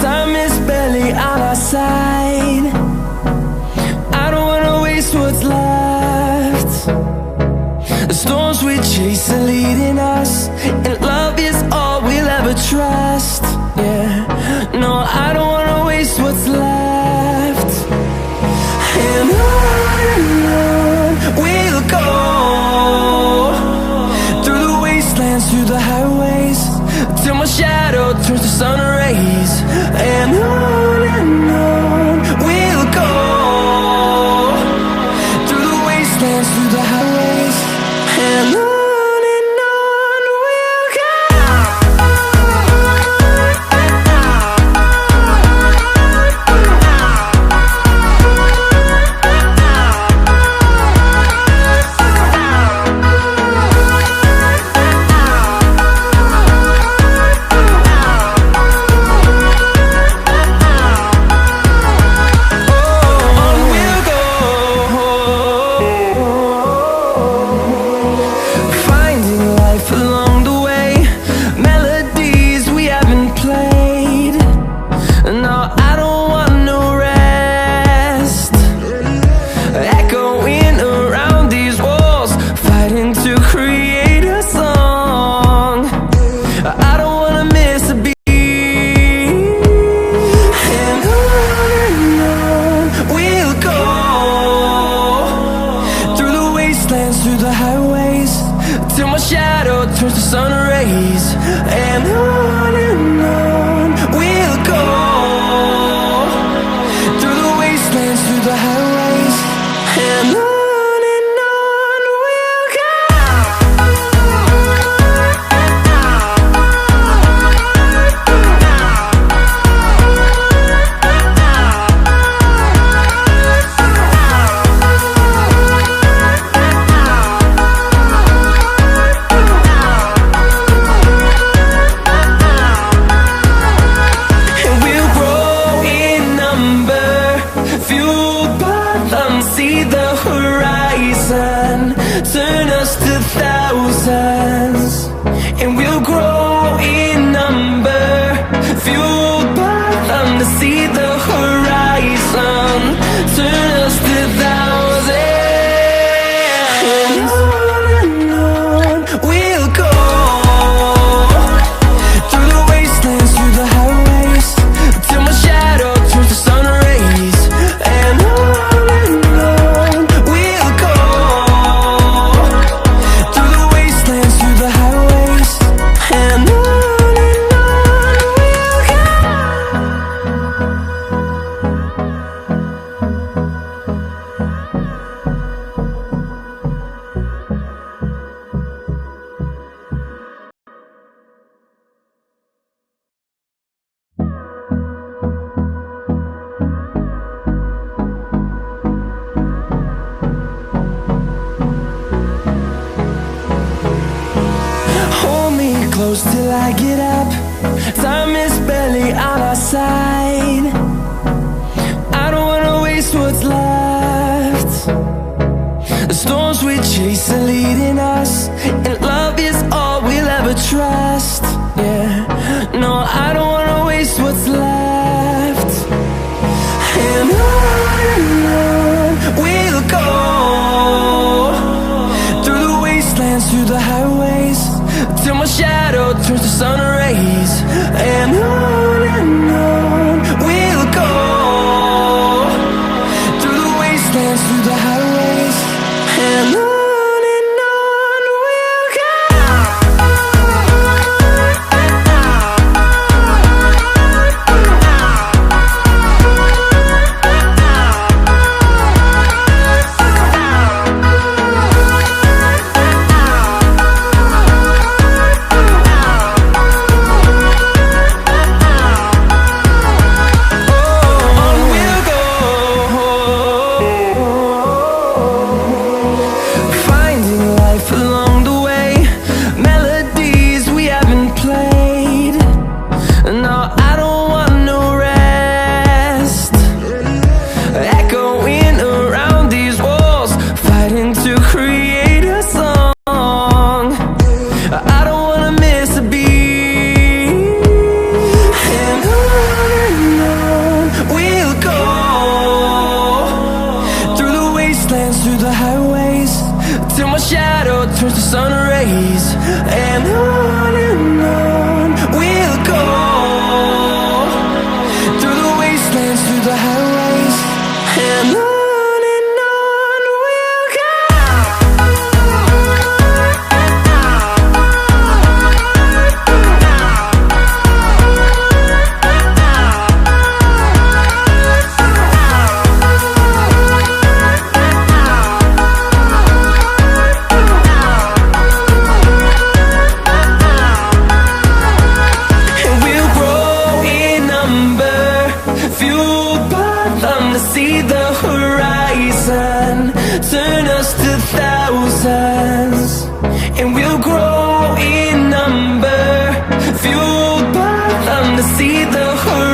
Time is barely on our side. I don't wanna waste what's left. The storms we chase are leading us, and love is all we'll ever trust. Yeah, no, I don't wanna waste what's left. And on we'll go, through the wastelands, through the highways, till my shadow turns to sun rays. And on we'll go, through the wastelands, through the highways, and on we'll go. Through the highways, till my shadow turns to sun rays. And on we'll go, through the wastelands, through the highways, and on we'll go. See the horizon, turn us to thousands, and we'll grow in number, fueled by them. To see the horizon, turn us to thousands, and on we'll go, through the wastelands, through the highways, till my shadow turns to sun rays. And close till I get up. Time is barely on our side. I don't wanna waste what's left. The storms we chase are leading us, and love is all we'll ever trust. Yeah, no, I don't wanna waste what's left. And on we'll go, through the wastelands, through the highways, till my shadow turns to sun rays. And on we'll go, through the wastelands, through the highways, and on we'll go. the highways, and on we'll go. See the horizon, turn us to thousands, and we'll grow in number, fueled by them to see the horizon.